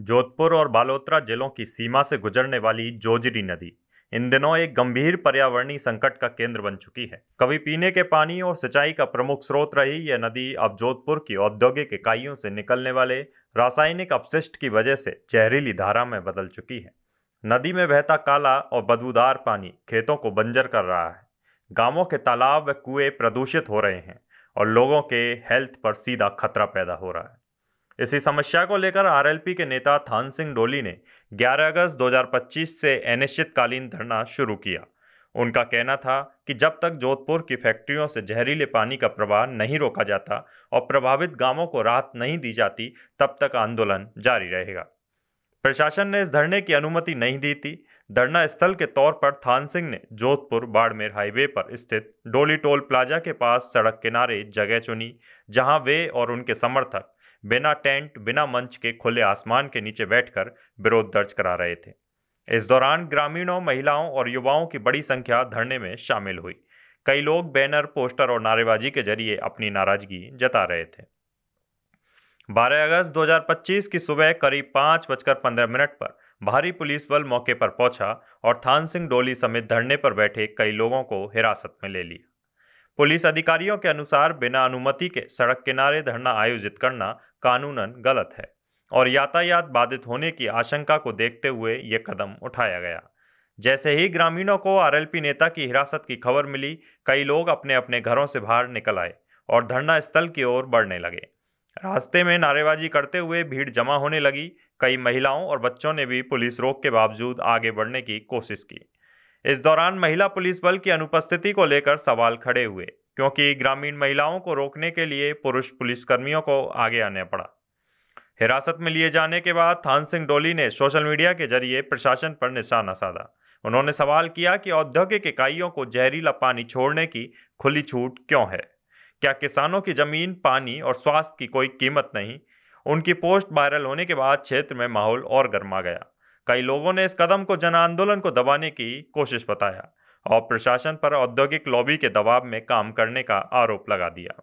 जोधपुर और बालोतरा जिलों की सीमा से गुजरने वाली जोजरी नदी इन दिनों एक गंभीर पर्यावरणीय संकट का केंद्र बन चुकी है। कभी पीने के पानी और सिंचाई का प्रमुख स्रोत रही यह नदी अब जोधपुर की औद्योगिक इकाइयों से निकलने वाले रासायनिक अपशिष्ट की वजह से जहरीली धारा में बदल चुकी है। नदी में बहता काला और बदबूदार पानी खेतों को बंजर कर रहा है। गांवों के तालाब व कुएं प्रदूषित हो रहे हैं और लोगों के हेल्थ पर सीधा खतरा पैदा हो रहा है। इसी समस्या को लेकर आरएलपी के नेता थान सिंह डोली ने 11 अगस्त 2025 से अनिश्चितकालीन धरना शुरू किया। उनका कहना था कि जब तक जोधपुर की फैक्ट्रियों से जहरीले पानी का प्रवाह नहीं रोका जाता और प्रभावित गांवों को राहत नहीं दी जाती, तब तक आंदोलन जारी रहेगा। प्रशासन ने इस धरने की अनुमति नहीं दी थी। धरना स्थल के तौर पर थान सिंह ने जोधपुर बाड़मेर हाईवे पर स्थित डोली टोल प्लाजा के पास सड़क किनारे जगह चुनी, जहां वे और उनके समर्थक बिना टेंट बिना मंच के खुले आसमान के नीचे बैठकर विरोध दर्ज करा रहे थे। इस दौरान ग्रामीणों, महिलाओं और युवाओं की बड़ी संख्या धरने में शामिल हुई। कई लोग बैनर, पोस्टर और नारेबाजी के जरिए अपनी नाराजगी जता रहे थे। 12 अगस्त 2025 की सुबह करीब 5:15 पर भारी पुलिस बल मौके पर पहुंचा और थान सिंह डोली समेत धरने पर बैठे कई लोगों को हिरासत में ले लिया। पुलिस अधिकारियों के अनुसार बिना अनुमति के सड़क किनारे धरना आयोजित करना कानूनन गलत है और यातायात बाधित होने की आशंका को देखते हुए ये कदम उठाया गया। जैसे ही ग्रामीणों को आरएलपी नेता की हिरासत की खबर मिली, कई लोग अपने अपने घरों से बाहर निकल आए और धरना स्थल की ओर बढ़ने लगे। रास्ते में नारेबाजी करते हुए भीड़ जमा होने लगी। कई महिलाओं और बच्चों ने भी पुलिस रोक के बावजूद आगे बढ़ने की कोशिश की। इस दौरान महिला पुलिस बल की अनुपस्थिति को लेकर सवाल खड़े हुए, क्योंकि ग्रामीण महिलाओं को रोकने के लिए पुरुष पुलिसकर्मियों को आगे आने पड़ा। हिरासत में लिए जाने के बाद थान सिंह डोली ने सोशल मीडिया के जरिए प्रशासन पर निशाना साधा। उन्होंने सवाल किया कि औद्योगिक इकाइयों को जहरीला पानी छोड़ने की खुली छूट क्यों है? क्या किसानों की जमीन, पानी और स्वास्थ्य की कोई कीमत नहीं? उनकी पोस्ट वायरल होने के बाद क्षेत्र में माहौल और गर्मा गया। कई लोगों ने इस कदम को जन आंदोलन को दबाने की कोशिश बताया और प्रशासन पर औद्योगिक लॉबी के दबाव में काम करने का आरोप लगा दिया।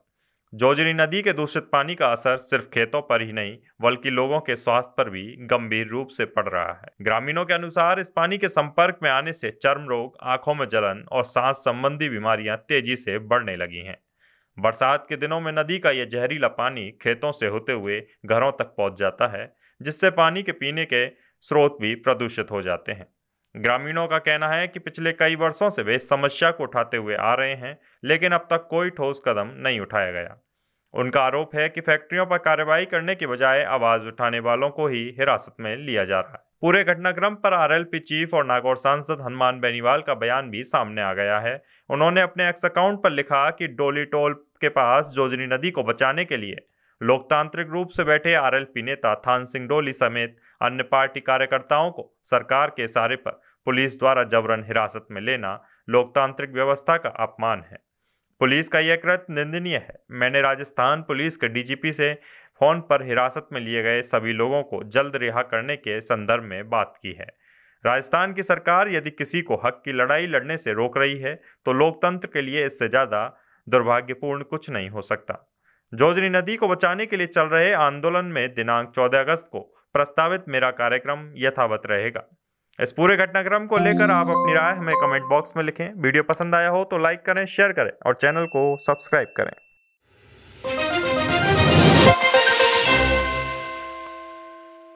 जोजरी नदी के दूषित पानी का असर सिर्फ खेतों पर ही नहीं, बल्कि लोगों के स्वास्थ्य पर भी गंभीर रूप से पड़ रहा है। ग्रामीणों के अनुसार इस पानी के संपर्क में आने से चर्म रोग, आंखों में जलन और सांस संबंधी बीमारियां तेजी से बढ़ने लगी हैं। बरसात के दिनों में नदी का यह जहरीला पानी खेतों से होते हुए घरों तक पहुंच जाता है, जिससे पानी के पीने के स्रोत भी प्रदूषित हो जाते हैं। ग्रामीणों का कहना है कि पिछले कई वर्षों से वे इस समस्या को उठाते हुए आ रहे हैं, लेकिन अब तक कोई ठोस कदम नहीं उठाया गया। उनका आरोप है कि फैक्ट्रियों पर कार्रवाई करने के बजाय आवाज उठाने वालों को ही हिरासत में लिया जा रहा है। पूरे घटनाक्रम पर आरएलपी चीफ और नागौर सांसद हनुमान बेनीवाल का बयान भी सामने आ गया है। उन्होंने अपने एक्स अकाउंट पर लिखा कि डोली टोल के पास जोजरी नदी को बचाने के लिए लोकतांत्रिक रूप से बैठे आरएलपी नेता थान सिंह डोली समेत अन्य पार्टी कार्यकर्ताओं को सरकार के इशारे पर पुलिस द्वारा जबरन हिरासत में लेना लोकतांत्रिक व्यवस्था का अपमान है। पुलिस का यह कृत्य निंदनीय है। मैंने राजस्थान पुलिस के डीजीपी से फोन पर हिरासत में लिए गए सभी लोगों को जल्द रिहा करने के संदर्भ में बात की है। राजस्थान की सरकार यदि किसी को हक की लड़ाई लड़ने से रोक रही है, तो लोकतंत्र के लिए इससे ज्यादा दुर्भाग्यपूर्ण कुछ नहीं हो सकता। जोजरी नदी को बचाने के लिए चल रहे आंदोलन में दिनांक 14 अगस्त को प्रस्तावित मेरा कार्यक्रम यथावत रहेगा। इस पूरे घटनाक्रम को लेकर आप अपनी राय हमें कमेंट बॉक्स में लिखें। वीडियो पसंद आया हो तो लाइक करें, शेयर करें और चैनल को सब्सक्राइब करें।